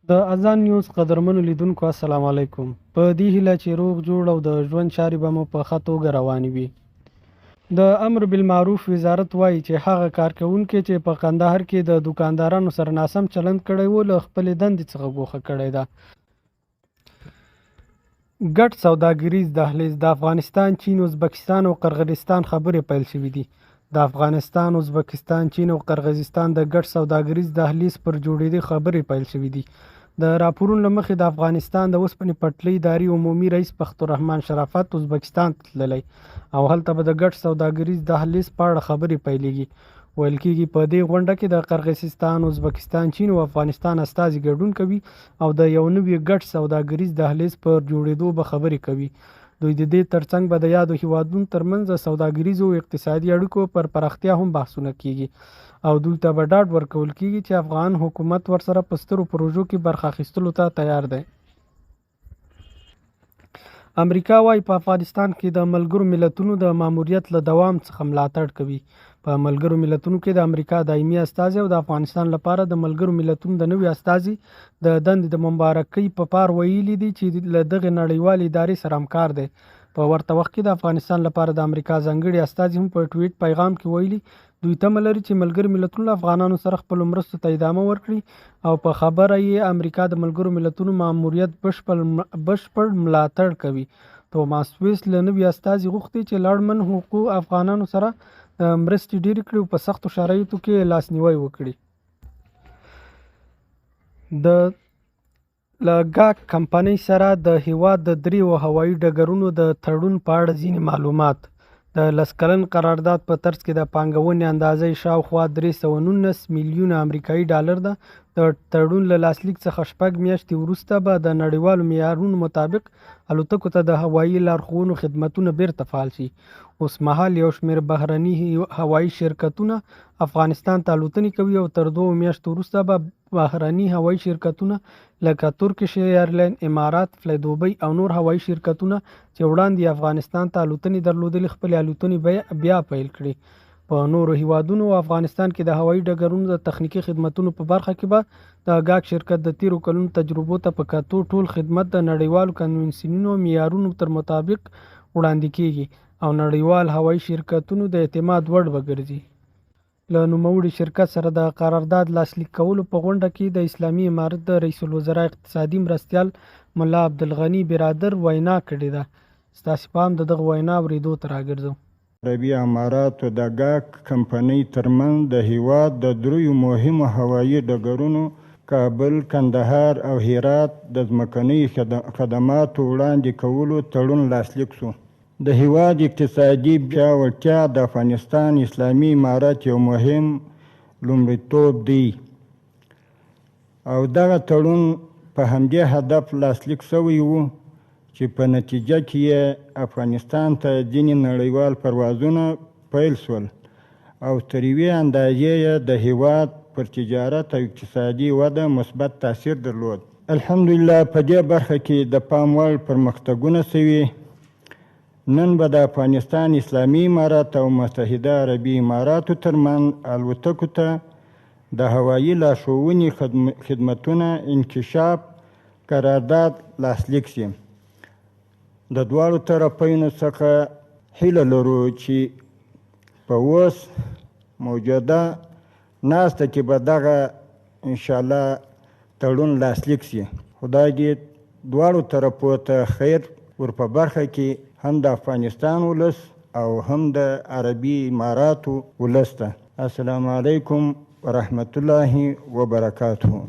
د اذان نیوز قدرمنو لیدونکو السلام علیکم. په دې هیله چې روغ جوړ او د ژوند چارې به مو په ښه توګه روانې وي. د امر بالمعروف وزارت وایي چې هغه کارکوونکی چې په کندهار کې د دوکاندارانو سره ناسم چلند کړی و له خپلې دندې څخه ګوښه کړې ده. ګډ سوداګریز دهلیز د افغانستان، چین، ازبکستان او قرغیزستان خبرې پیل شوې دي. د افغانستان، ازبکستان، چین او قرغیزستان د ګډ سوداګریز دهلیز پر جوړېدو خبرې پیل شوې دي. د راپورونو له مخې د افغانستان د اوسپنې پټلۍ ادارې عمومي رئیس بختالرحمن شرافت ازبکستان ته تللی او هلته به د ګډ سوداګریز دهلیز په اړه خبرې پیلېږي. ویل کېږي په دې غونډه کې د قرغیزستان، ازبکستان، چین او افغانستان استازي ګډون کوي او د یو نوي ګډ سوداګریز دهلیز پر جوړېدو به خبرې کوي. دوی د دې ترڅنګ به د یادو هیوادونو ترمنځ د سوداګریزو او اقتصادي اړیکو پر پراختیا هم بحثونه کېږي او دوی ته به ډاډ ورکول کېږي چې افغان حکومت ورسره په سترو پروژو کې برخه اخیستلو ته تیار دی. امریکا وايي په افغانستان کې د ملګرو ملتونو د ماموریت له دوام څخه ملاتړ کوي. په ملګرو ملتونو کې د امریکا دایمي استازي او د افغانستان لپاره د ملګرو ملتونو د نوي استازي د دندې د مبارکۍ په پار ویلي دي چې له دغې نړیوالې ادارې سره همکار دی. په ورته وخت کې د افغانستان لپاره د امریکا ځانګړي استازي هم په ټویټ پیغام کې ویلي دوی تمه لري چې ملګري ملتونه له افغانانو سره خپلو مرستو ته ادامه ورکړي او په خبره یې امریکا د ملګرو ملتونو ماموریت بشپړ ملاتړ کوي. توماس ویس له نوي استازي غوښتي چې له اړمن حقوقو افغانانو سره مرستې ډېرې کړي او په سختو شرایطو کې لاسنیوی وکړي. له ګاک کمپنۍ سره د هیواد د دریو هوایي ډګرونو د تړون په اړه ځینې معلومات. د 10 کلن قرارداد په ترڅ کې د پانګونې اندازه شاوخوا 319 میلیونه امریکایي ډالر ده. د تړون له لاسلیک څخه 6 میاشتې وروسته به د نړیوالو معیارونو مطابق الوتکو ته د هوایي لارښوونو خدمتونه بیرته فعال شي. اوس مهال یو شمېر بهرني هوایي شرکتونه افغانستان ته الوتنې کوي او تر 2 میاشتو وروسته به بهرني هوایي شرکتونه لکه ترکیش ایرلاین، امارات، فلای دوبۍ او نور هوایي شرکتونه چې وړاندې افغانستان ته الوتنې درلودلې خپلې الوتنې بیا پیل کړي. په نورو هیوادونو او افغانستان کې د هوایي ډګرونو د تخنیکي خدمتونو په برخه کې به د ګاک شرکت د تیرو کلونو تجربو ته په کتو ټول خدمت د نړیوالو کنونسیونونو او معیارونو تر مطابق وړاندې کیږي او نړیوال هوایي شرکتونو د اعتماد وړ وګرځي. له نوموړي شرکت سره د قرارداد لاسلیک کولو په غونډه کې د اسلامي امارت د رئیس الوزرا اقتصادي مرستیال ملا عبدالغني برادر وینا کړې ده. ستاسې پام د دغه وینا اورېدو ته راګرځو. عربي اماراتو د ګاک کمپنۍ ترمنځ د هیواد د دریو مهمو هوایي ډګرونو کابل، کندهار او هرات د ځمکنیو خدماتو وړاندې کولو تړون لاسلیک شو. د هیواد اقتصادي پیاوړتیا د افغانستان اسلامي امارت یو مهم لومړیتوب دی او دغه تړون په همدې هدف لاسلیک شوی و چې په نتیجه کې یې افغانستان ته ځینې نړیوال پروازونه پیل شول او تر یوې اندازې یې د هیواد پر تجارت او اقتصادي وده مثبت تاثیر درلود. الحمدلله په دې برخه کې د پام وړ پرمختګونه شوي. نن به د افغانستان اسلامي امارت او متحده عربي اماراتو ترمنځ الوتکو ته د هوایي لارښوونې خدمتونه انکشاف قرارداد لاسلیک شي. د دواړو طرفینو څخه هیله لرو چې په اوس موجوده ناسته کې به دغه انشاءالله تړون لاسلیک شي. خدای دې دواړو طرفو ته خیر ور په برخه کې هم د افغانستان ولس او هم د عربي اماراتو ولس ته. السلام علیکم ورحمت الله وبرکاته.